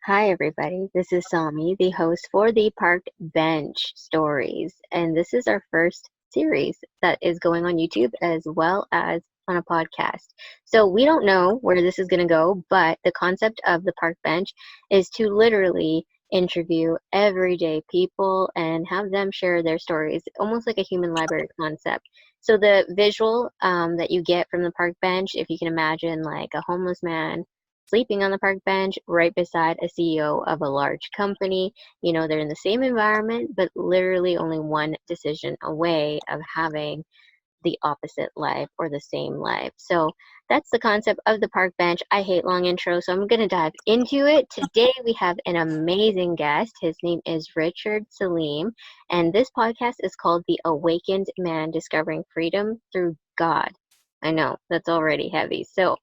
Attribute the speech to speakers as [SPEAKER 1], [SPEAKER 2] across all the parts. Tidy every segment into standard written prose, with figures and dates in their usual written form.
[SPEAKER 1] Hi, everybody. This is Sami, the host for the Park Bench Stories. And this is our first series that is going on YouTube as well as on a podcast. So we don't know where this is going to go, but the concept of the Park Bench is to literally interview everyday people and have them share their stories, almost like a human library concept. So the visual that you get from the park bench, if you can imagine like a homeless man sleeping on the park bench right beside a CEO of a large company. You know, they're in the same environment, but literally only one decision away of having the opposite life or the same life. So that's the concept of the park bench. I hate long intros, so I'm going to dive into it. Today we have an amazing guest. His name is Richard Salem, and this podcast is called The Awakened Man Discovering Freedom Through God. I know, that's already heavy. So,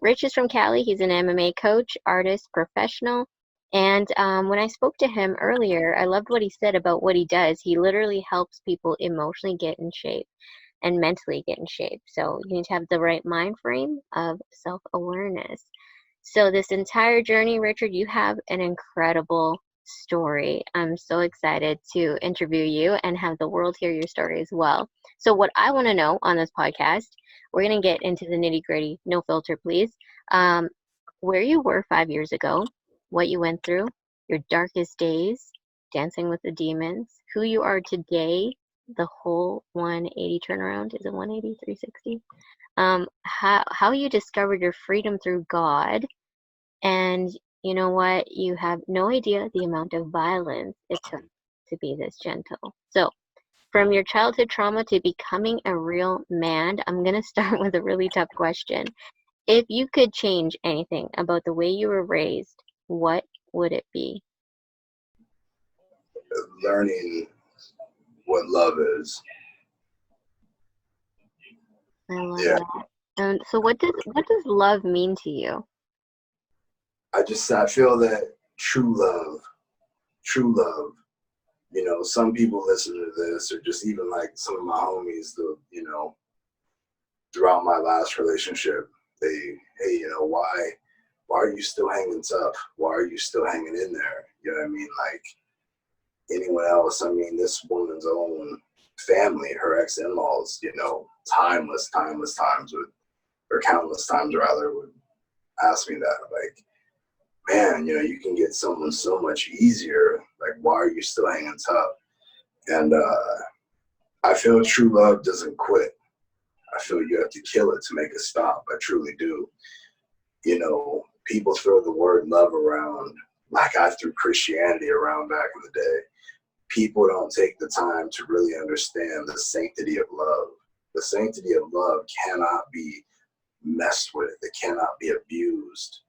[SPEAKER 1] Rich is from Cali. He's an MMA coach, artist, professional. And when I spoke to him earlier, I loved what he said about what he does. He literally helps people emotionally get in shape and mentally get in shape. So you need to have the right mind frame of self-awareness. So this entire journey, Richard, you have an incredible story. I'm so excited to interview you and have the world hear your story as well. So what I want to know on this podcast, we're going to get into the nitty-gritty, no filter, please. Um, where you were 5 years ago, what you went through, your darkest days, dancing with the demons, who you are today, the whole 180 turnaround. Is it 180, 360? How you discovered your freedom through God, and you know what? You have no idea the amount of violence it took to be this gentle. So, from your childhood trauma to becoming a real man, I'm gonna start with a really tough question. If you could change anything about the way you were raised, what would it be?
[SPEAKER 2] Learning what love is.
[SPEAKER 1] I love
[SPEAKER 2] Yeah,
[SPEAKER 1] that. So what does love mean to you?
[SPEAKER 2] I feel that true love. Some people listen to this, or just even like some of my homies. Throughout my last relationship, hey, why are you still hanging tough? Why are you still hanging in there? You know what I mean? Like anyone else. I mean, this woman's own family, her ex-in-laws. Timeless times would, or countless times rather, would ask me that, like, man, you can get someone so much easier. Like, why are you still hanging tough? And I feel true love doesn't quit. I feel you have to kill it to make it stop. I truly do. People throw the word love around like I threw Christianity around back in the day. People don't take the time to really understand the sanctity of love. The sanctity of love cannot be messed with. It cannot be abused.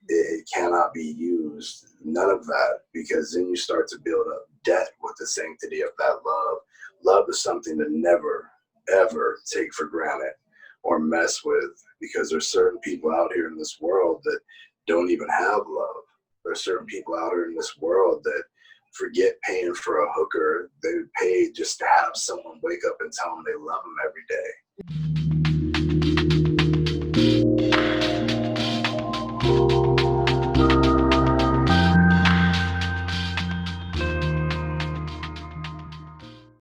[SPEAKER 2] It cannot be used, none of that, because then you start to build up debt with the sanctity of that love. Love is something to never, ever take for granted or mess with, because there's certain people out here in this world that don't even have love. There's certain people out here in this world that forget paying for a hooker. They would pay just to have someone wake up and tell them they love them every day.